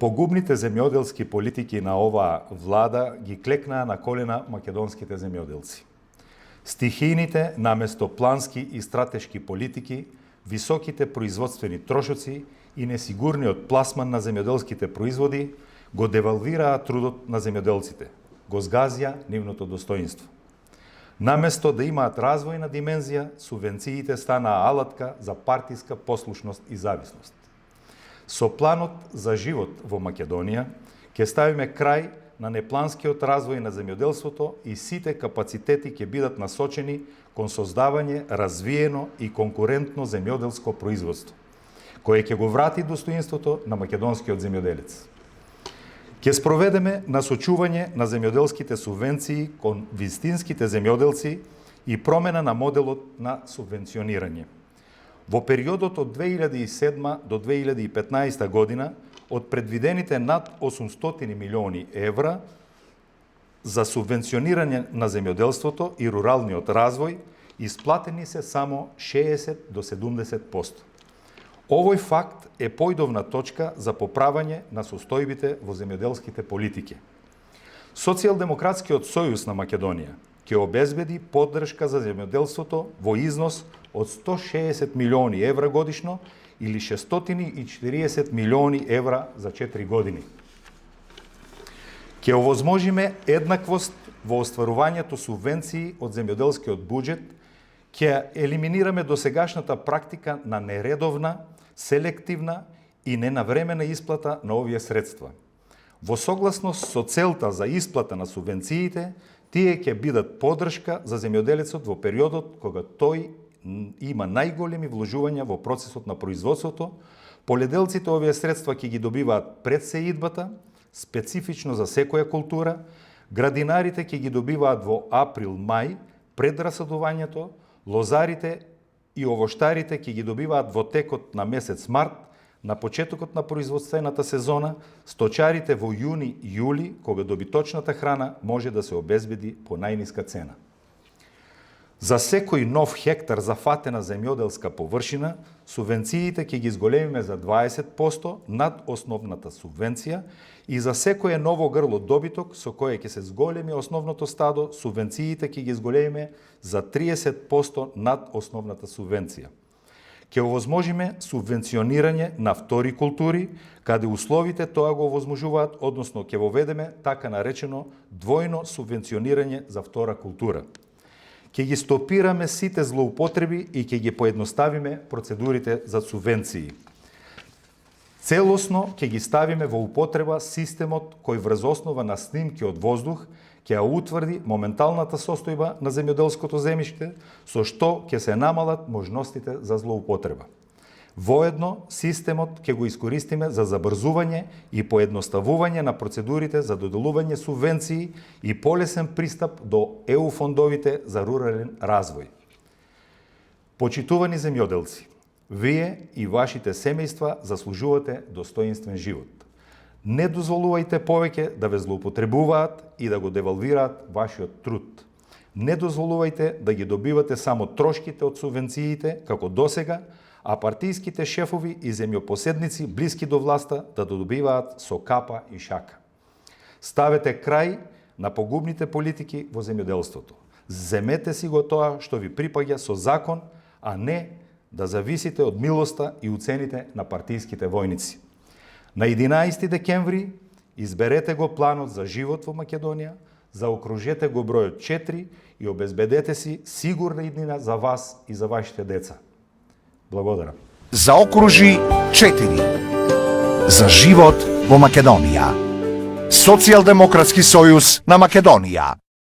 Погубните земјоделски политики на оваа влада ги клекнаа на колена македонските земјоделци. Стихијните наместо плански и стратешки политики, високите производствени трошоци и несигурниот пласман на земјоделските производи го девалвираа трудот на земјоделците, го згазија нивното достоинство. Наместо да имаат развојна димензија, субвенциите станаа алатка за партиска послушност и зависност. Со планот за живот во Македонија ќе ставиме крај на непланскиот развој на земјоделството и сите капацитети ќе бидат насочени кон создавање развиено и конкурентно земјоделско производство, кое ќе го врати достоинството на македонскиот земјоделец. Ќе спроведеме насочување на земјоделските субвенции кон вистинските земјоделци и промена на моделот на субвенционирање. Во периодот од 2007 до 2015 година, од предвидените над 800 милиони евра за субвенционирање на земјоделството и руралниот развој, исплатени се само 60 до 70%. Овој факт е појдовна точка за поправање на состојбите во земјоделските политики. Социјалдемократскиот сојуз на Македонија ќе обезбеди поддршка за земјоделството во износ од 160 милиони евра годишно или 640 милиони евра за 4 години. Ќе овозможиме еднаквост во остварувањето субвенции од земјоделскиот буџет, ќе елиминираме досегашната практика на нередовна, селективна и ненавремена исплата на овие средства. Во согласност со целта за исплата на субвенциите, тие ќе бидат поддршка за земјоделецот во периодот кога тој има најголеми вложувања во процесот на производството. Поледелците овие средства ќе ги добиваат пред сеидбата, специфично за секоја култура, градинарите ќе ги добиваат во април-мај, пред расадувањето, лозарите и овоштарите ќе ги добиваат во текот на месец март, на почетокот на производствената сезона, сточарите во јуни-јули, кога добиточната храна може да се обезбеди по најниска цена. За секој нов хектар зафатена земјоделска површина, субвенциите ќе ги зголемиме за 20% над основната субвенција и за секое ново грло добиток со кое ќе се зголеми основното стадо, субвенциите ќе ги зголемиме за 30% над основната субвенција. Ќе овозможиме субвенционирање на втори култури, каде условите тоа го овозможуваат, односно ќе воведеме така наречено двојно субвенционирање за втора култура. Ќе ги стопираме сите злоупотреби и ќе ги поедноставиме процедурите за субвенции. Целосно ќе ги ставиме во употреба системот кој врз основа на снимки од воздух ќе ја утврди моменталната состојба на земјоделското земјиште, со што ќе се намалат можностите за злоупотреба. Воедно, системот ќе го искористиме за забрзување и поедноставување на процедурите за доделување субвенции и полесен пристап до ЕУ фондовите за рурален развој. Почитувани земјоделци, вие и вашите семејства заслужувате достоинствен живот. Не дозволувајте повеќе да ве злоупотребуваат и да го девалвираат вашиот труд. Не дозволувајте да ги добивате само трошките од субвенциите, како досега, а партијските шефови и земјопоседници блиски до власта да добиваат со капа и шака. Ставете крај на погубните политики во земјоделството. Земете си го тоа што ви припаѓа со закон, а не да зависите од милоста и уцените на партијските војници. На 11 декември изберете го планот за живот во Македонија, заокружете го бројот 4 и обезбедете си сигурна иднина за вас и за вашите деца. Благодарам. Заокружи 4. За живот во Македонија. Социјалдемократски сојуз на Македонија.